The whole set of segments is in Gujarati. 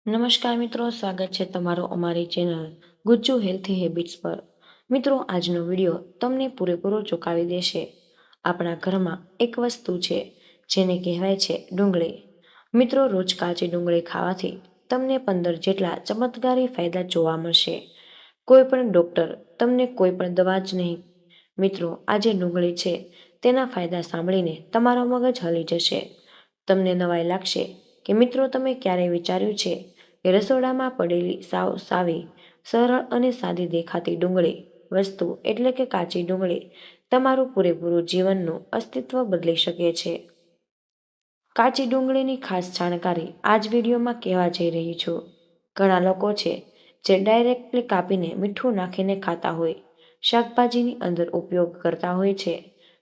નમસ્કાર મિત્રો, સ્વાગત છે તમારું અમારી ચેનલ ગુજ્જુ હેલ્થી હેબિટ્સ પર। મિત્રો, આજનો વિડીયો તમને પૂરેપૂરો ચોંકાવી દેશે। આપણા ઘરમાં એક વસ્તુ છે જેને કહેવાય છે ડુંગળી। મિત્રો, રોજ કાચી ડુંગળી ખાવાથી તમને 15 જેટલા ચમત્કારી ફાયદા જોવા મળશે। કોઈ પણ ડૉક્ટર તમને કોઈ પણ દવા જ નહીં। મિત્રો, આ જે ડુંગળી છે તેના ફાયદા સાંભળીને તમારો મગજ હલી જશે। તમને નવાઈ લાગશે કે મિત્રો, તમે ક્યારેય વિચાર્યું છે કે રસોડામાં પડેલી સાવ સાવી, સરળ અને સાદી દેખાતી ડુંગળી વસ્તુ એટલે કે કાચી ડુંગળી તમારું પૂરેપૂરું જીવનનું અસ્તિત્વ બદલી શકે છે। કાચી ડુંગળીની ખાસ જાણકારી આ જ વિડીયોમાં કહેવા જઈ રહી છું। ઘણા લોકો છે જે ડાયરેક્ટલી કાપીને મીઠું નાખીને ખાતા હોય, શાકભાજીની અંદર ઉપયોગ કરતા હોય છે,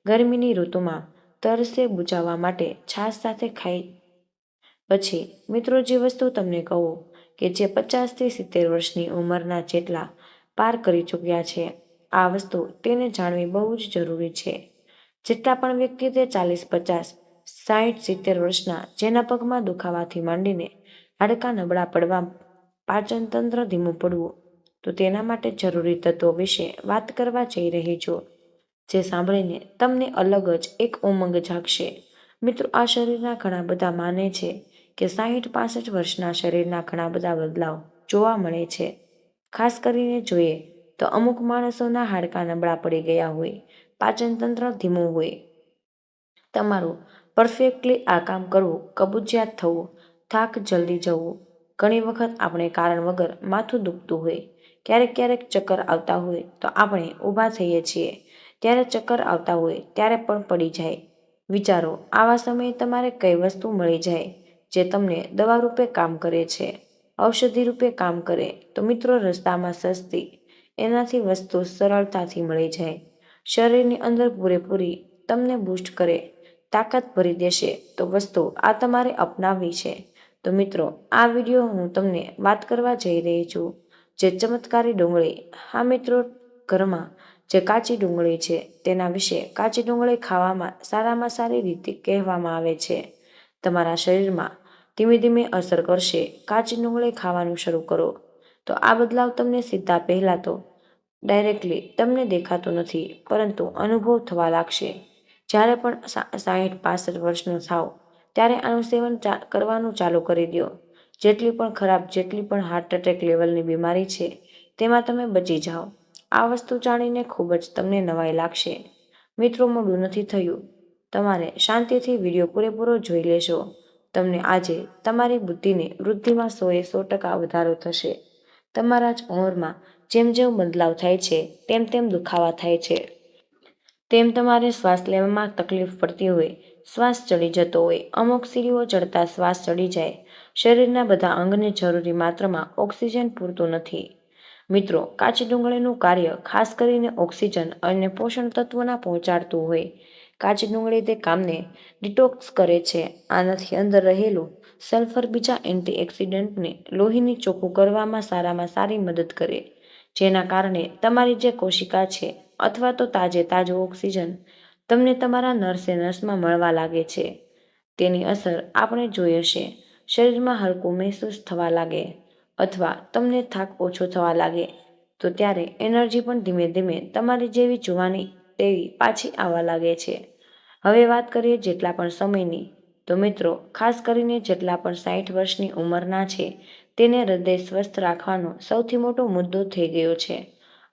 ગરમીની ઋતુમાં તરસે બુજાવવા માટે છાશ સાથે ખાય। પછી મિત્રો, જે વસ્તુ તમને કહું કે જે 50 થી 70 વર્ષની ઉંમરના જેટલા પાર કરી ચૂક્યા છે, આ વસ્તુ તેને જાણવી બહુ જ જરૂરી છે। જેટલા પણ વ્યક્તિ તે 40, 50, 60, 70 વર્ષના જેના પગમાં દુખાવાથી માંડીને હાડકાં નબળા પડવા, પાચન તંત્ર ધીમું પડવું, તો તેના માટે જરૂરી તત્વો વિશે વાત કરવા જઈ રહી છું, જે સાંભળીને તમને અલગ જ એક ઉમંગ જાગશે। મિત્રો, આ શરીરના ઘણા બધા માને છે કે 60-65 વર્ષના શરીરના ઘણા બધા બદલાવ જોવા મળે છે। ખાસ કરીને જોઈએ તો અમુક માણસોના હાડકાં નબળા પડી ગયા હોય, પાચન તંત્ર ધીમું હોય, તમારું પરફેક્ટલી આ કામ કરવું કબૂજિયાત થવું, થાક જલ્દી જવું, ઘણી વખત આપણે કારણ વગર માથું દુખતું હોય, ક્યારેક ચક્કર આવતા હોય તો આપણે ઊભા થઈએ છીએ ત્યારે ચક્કર આવતા હોય ત્યારે પણ પડી જાય। વિચારો, આવા સમયે તમારે કઈ વસ્તુ મળી જાય જે તમને દવા રૂપે કામ કરે છે, ઔષધિ રૂપે કામ કરે? તો મિત્રો, રસ્તામાં સસ્તી એનાથી વસ્તુ સરળતાથી મળી જાય, શરીરની અંદર પૂરેપૂરી તમને બૂસ્ટ કરે, તાકાત ભરી દેશે, તો વસ્તુ આ તમારે અપનાવવી છે। તો મિત્રો, આ વિડીયો હું તમને વાત કરવા જઈ રહી છું જે ચમત્કારી ડુંગળી। હા મિત્રો, ઘરમાં જે કાચી ડુંગળી છે તેના વિશે કાચી ડુંગળી ખાવામાં સારામાં સારી રીતે કહેવામાં આવે છે તમારા શરીરમાં ધીમે ધીમે અસર કરશે। કાચી ડુંગળી ખાવાનું શરૂ કરો તો આ બદલાવ તમને સીધા પહેલા તો ડાયરેક્ટલી તમને દેખાતો નથી, પરંતુ અનુભવ થવા લાગશે। જ્યારે પણ 60-65 વર્ષનો થાવ ત્યારે આનું સેવન કરવાનું ચાલુ કરી દો। જેટલી પણ ખરાબ, જેટલી પણ હાર્ટ એટેક લેવલની બીમારી છે તેમાં તમે બચી જાઓ। આ વસ્તુ જાણીને ખૂબ જ તમને નવાઈ લાગશે। મિત્રો, મોડું નથી થયું, તમારે શાંતિથી વિડીયો પૂરેપૂરો જોઈ લેશો। તમને આજે તમારી બુદ્ધિની વૃદ્ધિમાં 100% વધારો થશે। તમારા જ ઉંમરમાં જેમ જેમ બદલાવ થાય છે તેમ દુખાવા થાય છે, તેમ તમારે શ્વાસ લેવામાં તકલીફ પડતી હોય, શ્વાસ ચડી જતો હોય, અમુક સીડીઓ ચડતા શ્વાસ ચડી જાય, શરીરના બધા અંગને જરૂરી માત્રામાં ઓક્સિજન પૂરતું નથી। મિત્રો, કાચી ડુંગળીનું કાર્ય ખાસ કરીને ઓક્સિજન અને પોષણ તત્વોના પહોંચાડતું હોય। કાચી ડુંગળી તે કામને ડિટોક્સ કરે છે। આનાથી અંદર રહેલું સલ્ફર બીજા એન્ટીઓક્સિડન્ટને લોહીને ચોખ્ખું કરવામાં સારામાં સારી મદદ કરે, જેના કારણે તમારી જે કોશિકા છે અથવા તો તાજું ઓક્સિજન તમને તમારા નસે નસમાં મળવા લાગે છે, તેની અસર આપણે જોઈ હશે। શરીરમાં હલકું મહેસૂસ થવા લાગે અથવા તમને થાક ઓછો થવા લાગે, તો ત્યારે એનર્જી પણ ધીમે ધીમે તમારી જેવી જુવાની તેવી પાછી આવવા લાગે છે। હવે વાત કરીએ જેટલા પણ સમયની, તો મિત્રો, ખાસ કરીને જેટલા પણ 60 વર્ષની ઉંમરના છે તેને હૃદય સ્વસ્થ રાખવાનો સૌથી મોટો મુદ્દો થઈ ગયો છે।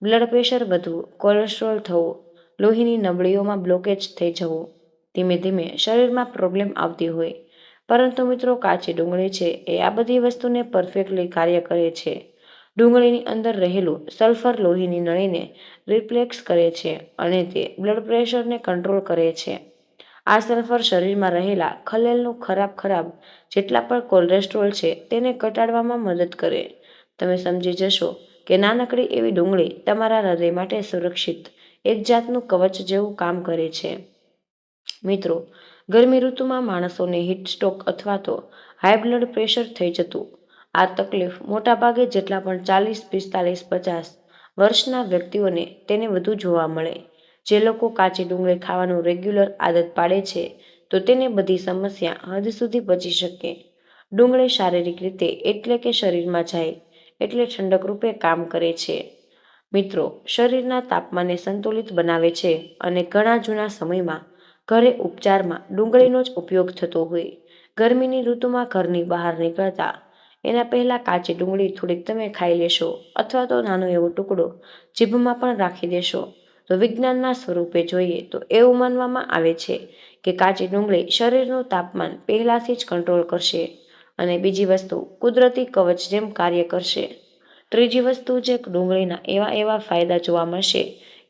બ્લડ પ્રેશર વધવું, કોલેસ્ટ્રોલ થવું, લોહીની નળીઓમાં બ્લોકેજ થઈ જવું, ધીમે ધીમે શરીરમાં પ્રોબ્લેમ આવતી હોય, પરંતુ મિત્રો, કાચી ડુંગળી છે એ આ બધી વસ્તુને પરફેક્ટલી કાર્ય કરે છે। ડુંગળીની અંદર રહેલું સલ્ફર લોહીની નળીને રિપ્લેક્સ કરે છે અને તે બ્લડ પ્રેશરને કંટ્રોલ કરે છે। આ સલ્ફર શરીરમાં રહેલા ખલેલનું ખરાબ જેટલા પણ કોલેસ્ટ્રોલ છે તેને ઘટાડવામાં મદદ કરે। તમે સમજી જશો કે નાનકડી એવી ડુંગળી તમારા હૃદય માટે સુરક્ષિત એક જાતનું કવચ જેવું કામ કરે છે। મિત્રો, ગરમી ઋતુમાં માણસોને હીટ સ્ટ્રોક અથવા તો હાઈ બ્લડ પ્રેશર થઈ જતું, આ તકલીફ મોટાભાગે જેટલા પણ 40, 45, 50 વર્ષના વ્યક્તિઓને તેને વધુ જોવા મળે। જે લોકો કાચી ડુંગળી ખાવાનું રેગ્યુલર આદત પાડે છે તો તેને બધી સમસ્યા હદ સુધી બચી શકે। ડુંગળી શારીરિક રીતે એટલે કે શરીરમાં જાય એટલે ઠંડક રૂપે કામ કરે છે. મિત્રો, શરીરના તાપમાનને સંતુલિત બનાવે છે અને ઘણા જૂના સમયમાં ઘરે ઉપચારમાં ડુંગળીનો જ ઉપયોગ થતો હોય. ગરમીની ઋતુમાં ઘરની બહાર નીકળતા એના પહેલાં કાચી ડુંગળી થોડીક તમે ખાઈ લેશો અથવા તો નાનો એવો ટુકડો જીભમાં પણ રાખી દેશો તો વિજ્ઞાનના સ્વરૂપે જોઈએ તો એવું માનવામાં આવે છે કે કાચી ડુંગળી શરીરનું તાપમાન પહેલાંથી જ કંટ્રોલ કરશે અને બીજી વસ્તુ કુદરતી કવચ જેમ કાર્ય કરશે. ત્રીજી વસ્તુ જે ડુંગળીના એવા ફાયદા જોવા મળશે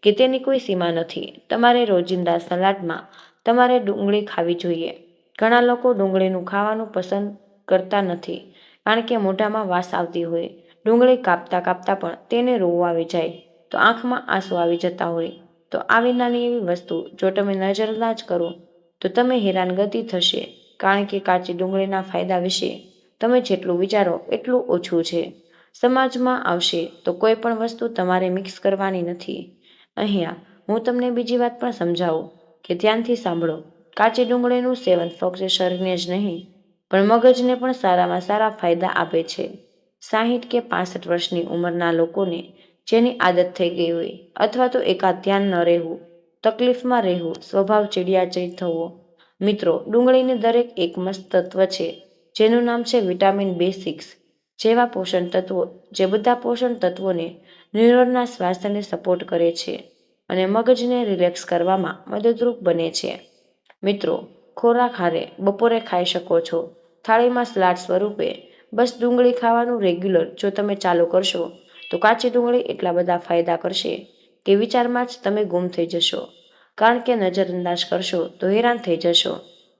કે તેની કોઈ સીમા નથી. તમારે રોજિંદા સલાડમાં તમારે ડુંગળી ખાવી જોઈએ. ઘણા લોકો ડુંગળીનું ખાવાનું પસંદ કરતા નથી કારણ કે મોઢામાં વાસ આવતી હોય. ડુંગળી કાપતા કાપતા પણ તેને રોવું આવી જાય તો આંખમાં આંસુ આવી જતા હોય તો આવી નાની એવી વસ્તુ જો તમે નજરઅંદાજ કરો તો તમે હેરાનગતિ થશે કારણ કે કાચી ડુંગળીના ફાયદા વિશે તમે જેટલું વિચારો એટલું ઓછું છે. સમાજમાં આવશે તો કોઈ પણ વસ્તુ તમારે મિક્સ કરવાની નથી. અહીંયા હું તમને બીજી વાત પણ સમજાવું કે ધ્યાનથી સાંભળો. કાચી ડુંગળીનું સેવન ફક્ત શરીરને જ નહીં પણ મગજને પણ સારામાં સારા ફાયદા આપે છે. 60 કે 65 વર્ષની ઉંમરના લોકોને જેની આદત થઈ ગઈ હોય અથવા તો એકાદ ધ્યાન ન રહેવું, તકલીફમાં રહેવું, સ્વભાવ ચીડિયાચીડ થવો. મિત્રો, ડુંગળીની દરેક એક મસ્ત તત્વ છે જેનું નામ છે વિટામિન B6 જેવા પોષણ તત્વો જે બધા પોષણ તત્વોને ન્યુરોનના સ્વાસ્થ્યને સપોર્ટ કરે છે અને મગજને રિલેક્સ કરવામાં મદદરૂપ બને છે. મિત્રો, ખોરાક હારે બપોરે ખાઈ શકો છો. થાળીમાં સલાડ સ્વરૂપે બસ ડુંગળી ખાવાનું રેગ્યુલર જો તમે ચાલુ કરશો તો કાચી ડુંગળી એટલા બધા ફાયદા કરશે કે વિચારમાં જ તમે ગુમ થઈ જશો. કારણ કે નજરઅંદાજ કરશો તો હેરાન થઈ જશો.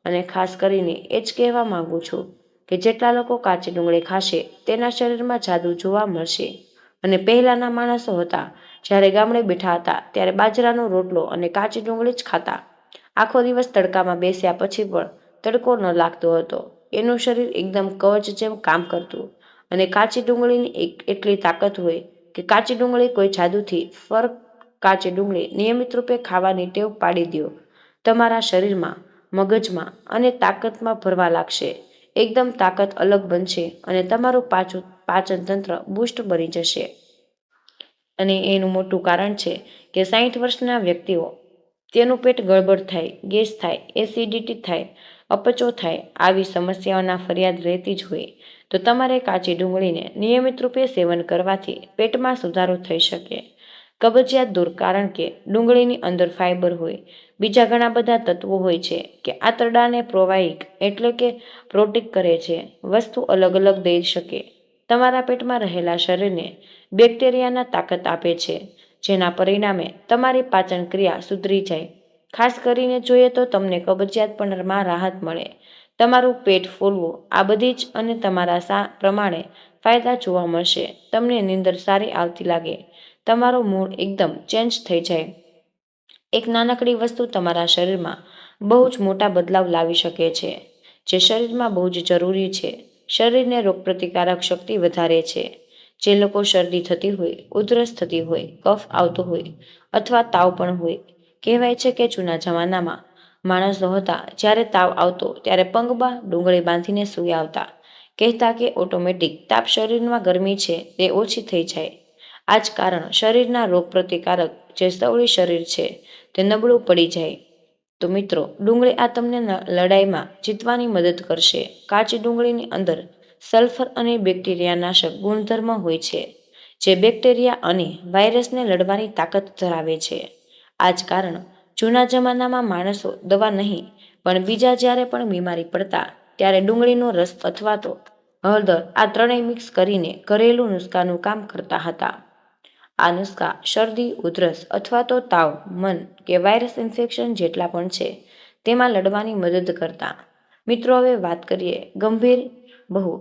અને ખાસ કરીને એ જ કહેવા માંગુ છું કે જેટલા લોકો કાચી ડુંગળી ખાશે તેના શરીરમાં જાદુ જોવા મળશે. અને પહેલાંના માણસો હતા જ્યારે ગામડે બેઠા હતા ત્યારે બાજરાનો રોટલો અને કાચી ડુંગળી જ ખાતા. આખો દિવસ તડકામાં બેસ્યા પછી પણ તડકો ન લાગતો હતો. એનું શરીર એકદમ કવચ જેમ કામ કરતું. અને કાચી ડુંગળીની એટલી તાકાત હોય કે કાચી ડુંગળી કોઈ જાદુથી ફરક. કાચી ડુંગળી નિયમિત રૂપે ખાવાની ટેવ પાડી દો, તમારા શરીરમાં, મગજમાં અને તાકાતમાં ભરવા લાગશે. એકદમ તાકાત અલગ બનશે અને તમારું પાચન તંત્ર બુસ્ટ બની જશે. અને એનું મોટું કારણ છે કે 60 વર્ષના વ્યક્તિઓ તેનું પેટ ગડબડ થાય, ગેસ થાય, એસિડિટી થાય, અપચો થાય આવી સમસ્યાઓના ફરિયાદ રહેતી જ હોય તો તમારે કાચી ડુંગળીને નિયમિત રૂપે સેવન કરવાથી પેટમાં સુધારો થઈ શકે. કબજિયાત દૂર કારણ કે ડુંગળીની અંદર ફાઇબર હોય, બીજા ઘણા બધા તત્વો હોય છે કે આંતરડાને પ્રોવાઈક એટલે કે પ્રોટેક્ટ કરે છે. વસ્તુ અલગ અલગ દઈ શકે. તમારા પેટમાં રહેલા શરીરને બેક્ટેરિયાના તાકાત આપે છે જેના પરિણામે તમારી પાચન ક્રિયા સુધરી જાય. ખાસ કરીને જોઈએ તો તમને કબજિયાતમાં રાહત મળે, તમારું પેટ ફૂલવું આ બધી જ અને તમારા પ્રમાણે ફાયદા જોવા મળશે. તમને નીંદર સારી આવતી લાગે, તમારો મૂડ એકદમ ચેન્જ થઈ જાય. એક નાનકડી વસ્તુ તમારા શરીરમાં બહુ જ મોટા બદલાવ લાવી શકે છે જે શરીરમાં બહુ જ જરૂરી છે. શરીરને રોગપ્રતિકારક શક્તિ વધારે છે. જે લોકો શરદી થતી હોય, ઉધરસ થતી હોય, કફ આવતો હોય અથવા તાવ પણ હોય. કહેવાય છે કે જૂના જમાનામાં માણસો હતા જ્યારે તાવ આવતો ત્યારે પગમાં ડુંગળી બાંધીને સૂઈ આવતા. કહેતા કે ઓટોમેટિક તાપ શરીરમાં ગરમી છે તે ઓછી થઈ જાય. આ જ કારણ શરીરના રોગપ્રતિકારક જે સવળી શરીર છે તે નબળું પડી જાય. તો મિત્રો, ડુંગળી આ તમને લડાઈમાં જીતવાની મદદ કરશે. કાચી ડુંગળીની અંદર સલ્ફર અને બેક્ટેરિયાનાશક ગુણધર્મ હોય છે જે બેક્ટેરિયા અને વાયરસને લડવાની તાકાત ધરાવે છે. આ જ કારણ જૂના જમાનામાં માણસો દવા નહીં પણ બીજા જ્યારે પણ બીમારી પડતા ત્યારે ડુંગળીનો રસ અથવા તો હળદર આ ત્રણેય મિક્સ કરીને ઘરેલું નુસ્ખાનું કામ કરતા હતા. આ નુસ્ખા શરદી, ઉધરસ અથવા તો તાવ, મન કે વાયરસ ઇન્ફેક્શન જેટલા પણ છે તેમાં લડવાની મદદ કરતા. મિત્રો, હવે વાત કરીએ ગંભીર બહુ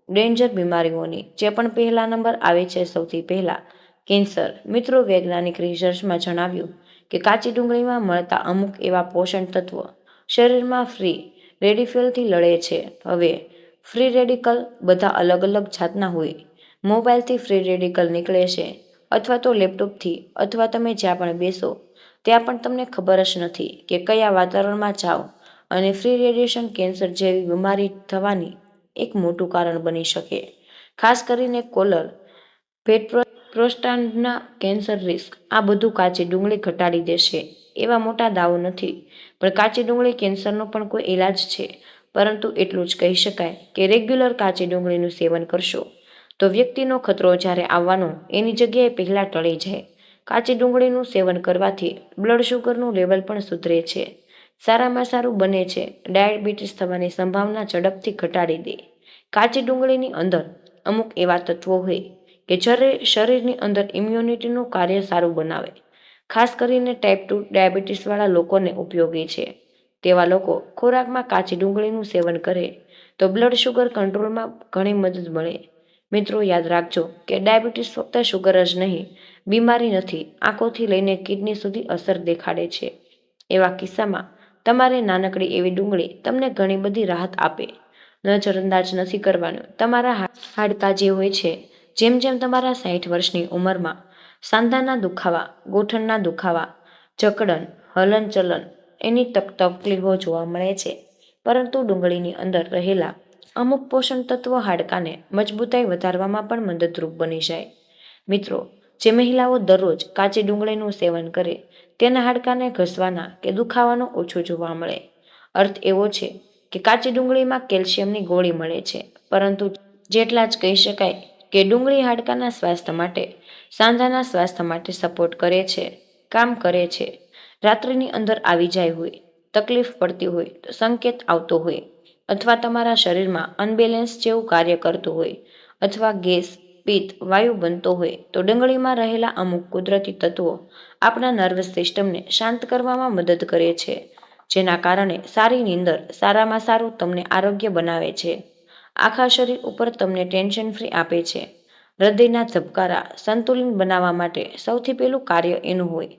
ડેન્જર બીમારીઓની. જે પણ પહેલા નંબર આવે છે સૌથી પહેલા કેન્સર. મિત્રો, વૈજ્ઞાનિક રિસર્ચમાં જણાવ્યું કે કાચી ડુંગળીમાં મળતા અમુક એવા પોષણ તત્વો શરીરમાં ફ્રી રેડિકલથી લડે છે. હવે ફ્રી રેડિકલ બધા અલગ અલગ જાતના હોય. મોબાઈલથી ફ્રી રેડિકલ નીકળે છે અથવા તો લેપટોપથી અથવા તમે જ્યાં પણ બેસો ત્યાં પણ તમને ખબર જ નથી કે કયા વાતાવરણમાં જાઓ અને ફ્રી રેડિયેશન કેન્સર જેવી બીમારી થવાની એક મોટું કારણ બની શકે. ખાસ કરીને કોલર, પેટ, પ્રોસ્ટાટના કેન્સર રિસ્ક. આ બધું કાચી ડુંગળી ઘટાડી દેશે એવા મોટા દાવો નથી, પણ કાચી ડુંગળી કેન્સરનો પણ કોઈ ઈલાજ છે. પરંતુ એટલું જ કહી શકાય કે રેગ્યુલર કાચી ડુંગળીનું સેવન કરશો તો વ્યક્તિનો ખતરો જ્યારે આવવાનો એની જગ્યાએ પહેલાં ટળી જાય. કાચી ડુંગળીનું સેવન કરવાથી બ્લડ શુગરનું લેવલ પણ સુધરે છે, સારામાં સારું બને છે, ડાયાબિટીસ થવાની સંભાવના ઝડપથી ઘટાડી દે. કાચી ડુંગળીની અંદર અમુક એવા તત્વો હોય કે શરીરની અંદર ઇમ્યુનિટીનું કાર્ય સારું બનાવે. ખાસ કરીને ટાઈપ 2 ડાયાબિટીસવાળા લોકોને ઉપયોગી છે. તેવા લોકો ખોરાકમાં કાચી ડુંગળીનું સેવન કરે તો બ્લડ શુગર કંટ્રોલમાં ઘણી મદદ મળે. મિત્રો, યાદ રાખજો કે ડાયાબિટીસ ફક્ત શુગર જ નહીં, બીમારી નથી, આંખોથી લઈને કિડની સુધી અસર દેખાડે છે. એવા કિસ્સામાં તમારે નાનકડી એવી ડુંગળી તમને ઘણી બધી રાહત આપે. નજરઅંદાજ નથી કરવાનું. તમારા હાડકાં જે હોય છે, જેમ જેમ તમારા 60 વર્ષની ઉંમરમાં સાંધાના દુખાવા, ગોઠણના દુખાવા, જકડન, હલનચલન એની તકલીફો જોવા મળે છે. પરંતુ ડુંગળીની અંદર રહેલા અમુક પોષણ તત્વો હાડકાને મજબૂતાઈ વધારવામાં પણ મદદરૂપ બની જાય. મિત્રો, જે મહિલાઓ દરરોજ કાચી ડુંગળીનું સેવન કરે તેના હાડકાને ઘસવાના કે દુખાવાનો ઓછો જોવા મળે. અર્થ એવો છે કે કાચી ડુંગળીમાં કેલ્શિયમની ગોળી મળે છે. પરંતુ જેટલા જ કહી શકાય કે ડુંગળી હાડકાના સ્વાસ્થ્ય માટે, સાંધાના સ્વાસ્થ્ય માટે સપોર્ટ કરે છે, કામ કરે છે. રાત્રિની અંદર આવી જાય હોય, તકલીફ પડતી હોય, તો સંકેત આવતો હોય, અથવા તમારા શરીરમાં અનબેલેન્સ જેવું કાર્ય કરતું હોય, અથવા ગેસ, પિત્ત, વાયુ બનતો હોય, તો ડુંગળીમાં રહેલા અમુક કુદરતી તત્વો આપણા નર્વસ સિસ્ટમને શાંત કરવામાં મદદ કરે છે, જેના કારણે સારી નીંદર સારામાં સારું તમને આરોગ્ય બનાવે છે. આખા શરીર ઉપર તમને ટેન્શન ફ્રી આપે છે. હૃદયના ધબકારા સંતુલન બનાવવા માટે સૌથી પહેલું કાર્ય એનું હોય.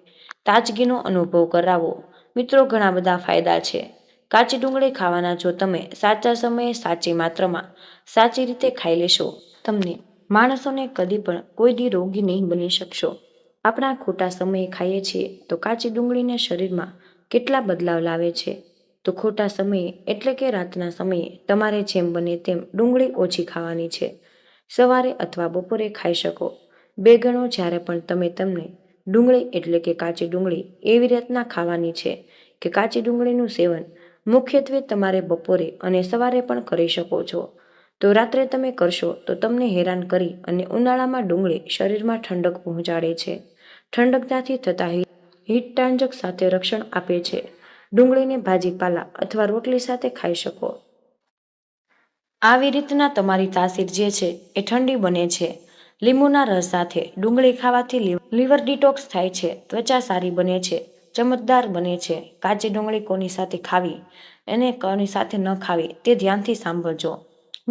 તાજગીનો અનુભવ કરાવો. મિત્રો, ઘણા બધા ફાયદા છે કાચી ડુંગળી ખાવાના. જો તમે સાચા સમયે, સાચી માત્રામાં, સાચી રીતે ખાઈ લેશો, તમને માણસોને કદી પણ કોઈ દી રોગી નહીં બની શકશો. આપણા ખોટા સમયે ખાઈએ છીએ તો કાચી ડુંગળીને શરીરમાં કેટલા બદલાવ લાવે છે. તો ખોટા સમયે એટલે કે રાતના સમયે તમારે જેમ બને તેમ ડુંગળી ઓછી ખાવાની છે. સવારે અથવા બપોરે ખાઈ શકો. 2 ગણો જ્યારે પણ તમને ડુંગળી એટલે કે કાચી ડુંગળી એવી રીતના ખાવાની છે કે કાચી ડુંગળીનું સેવન મુખ્યત્વે તમારે બપોરે અને સવારે પણ કરી શકો છો. તો રાત્રે તમે કરશો તો તમને હેરાન કરી અને ઉનાળામાં ડુંગળી શરીરમાં ઠંડક પહોંચાડે છે. ઠંડકતાથી થતા હીટ ટ્રાન્જક સાથે રક્ષણ આપે છે. ડુંગળીને ભાજીપાલા અથવા રોટલી સાથે ખાઈ શકો. આવી રીતના તમારી તાસીર જે છે એ ઠંડી બને છે. લીંબુના રસ સાથે ડુંગળી ખાવાથી લીવર ડિટોક્સ થાય છે, ત્વચા સારી બને છે, ચમકદાર બને છે. કાચી ડુંગળી કોની સાથે ખાવી અને કોની સાથે ન ખાવી તે ધ્યાનથી સાંભળજો.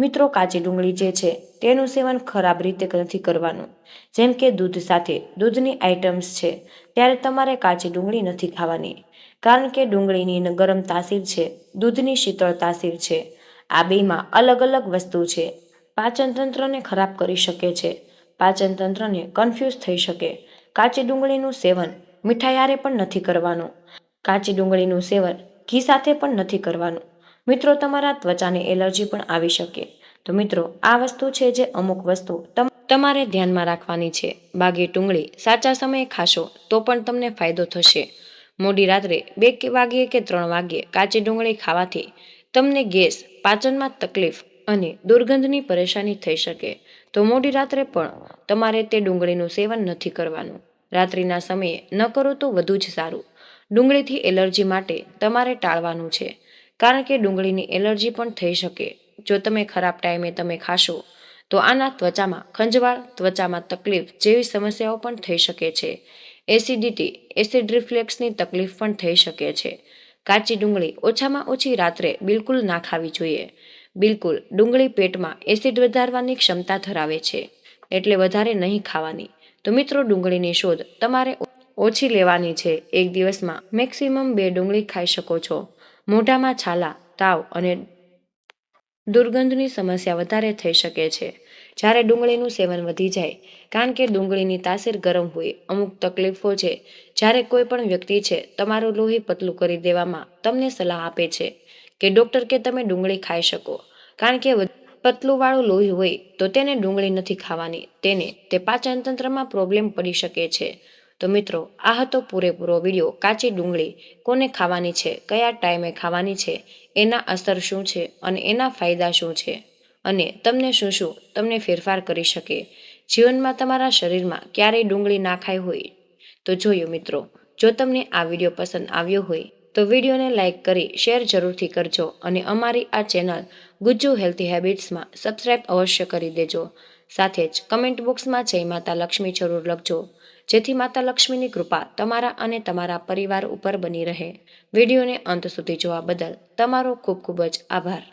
મિત્રો, કાચી ડુંગળી જે છે તેનું સેવન ખરાબ રીતે નથી કરવાનું. જેમ કે દૂધ સાથે, દૂધની આઇટમ્સ છે ત્યારે તમારે કાચી ડુંગળી નથી ખાવાની, કારણ કે ડુંગળીની ગરમ તાસીર છે, દૂધની શીતળ તાસીર છે. આ બેમાં અલગ અલગ વસ્તુ છે. પાચન તંત્રને ખરાબ કરી શકે છે, પાચન તંત્રને કન્ફ્યુઝ થઈ શકે. કાચી ડુંગળીનું સેવન મીઠાઈ પણ નથી કરવાનું. કાચી ડુંગળીનું સેવન ઘી સાથે પણ નથી કરવાનું. મિત્રો, તમારા ત્વચાને એલર્જી પણ આવી શકે. તો મિત્રો, આ વસ્તુ છે જે અમુક વસ્તુ તમારે ધ્યાનમાં રાખવાની છે. બાકી ડુંગળી સાચા સમયે ખાશો તો પણ તમને ફાયદો થશે. મોડી રાત્રે 2 વાગ્યે કે 3 વાગ્યે કાચી ડુંગળી ખાવાથી તમને ગેસ, પાચનમાં તકલીફ અને દુર્ગંધની પરેશાની થઈ શકે. તો મોડી રાત્રે પણ તમારે તે ડુંગળીનું સેવન નથી કરવાનું. રાત્રિના સમયે ન કરો તો વધુ જ સારું. ડુંગળીથી એલર્જી માટે તમારે ટાળવાનું છે, કારણ કે ડુંગળીની એલર્જી પણ થઈ શકે. જો તમે ખરાબ ટાઈમે તમે ખાશો તો આના ત્વચામાં ખંજવાળ, ત્વચામાં તકલીફ જેવી સમસ્યાઓ પણ થઈ શકે છે. એસિડિટી, એસિડ રિફ્લેક્સની તકલીફ પણ થઈ શકે છે. કાચી ડુંગળી ઓછામાં ઓછી રાત્રે બિલકુલ ના ખાવી જોઈએ. બિલકુલ, ડુંગળી પેટમાં એસિડ વધારવાની ક્ષમતા ધરાવે છે, એટલે વધારે નહીં ખાવાની. તો મિત્રો, ડુંગળીની શોધ તમારે ઓછી લેવાની છે. એક દિવસમાં મેક્સિમમ 2 ડુંગળી ખાઈ શકો છો. મોઢામાં છાલા, તાવ અને દુર્ગંધની સમસ્યા વધારે થઈ શકે છે જ્યારે ડુંગળીનું સેવન વધી જાય, કારણ કે ડુંગળીની તાસીર ગરમ હોય. અમુક તકલીફો છે જ્યારે કોઈ પણ વ્યક્તિ છે તમારું લોહી પતલું કરી દેવામાં તમને સલાહ આપે છે કે ડૉક્ટર કે તમે ડુંગળી ખાઈ શકો, કારણ કે પતલુંવાળું લોહી હોય તો તેને ડુંગળી નથી ખાવાની, તે પાચન તંત્રમાં પ્રોબ્લેમ પડી શકે છે. તો મિત્રો, આ હતો પૂરેપૂરો વિડીયો. કાચી ડુંગળી કોને ખાવાની છે, કયા ટાઈમે ખાવાની છે, એના અસર શું છે અને એના ફાયદા શું છે, અને તમને ફેરફાર કરી શકે. જીવનમાં તમારા શરીરમાં ક્યારેય ડુંગળી ના ખાઈ હોય તો જોયું મિત્રો. જો તમને આ વિડીયો પસંદ આવ્યો હોય તો વિડીયોને લાઇક કરી શેર જરૂરથી કરજો અને અમારી આ ચેનલ ગુજ્જુ હેલ્ધી હેબિટ્સમાં સબસ્ક્રાઇબ અવશ્ય કરી દેજો. સાથે જ કમેન્ટ બોક્સમાં જય માતા લક્ષ્મી જરૂર લખજો, જેથી માતા લક્ષ્મીની કૃપા તમારા અને તમારા પરિવાર ઉપર બની રહે. વિડીયોને અંત સુધી જોવા બદલ તમારો ખૂબ ખૂબ જ આભાર.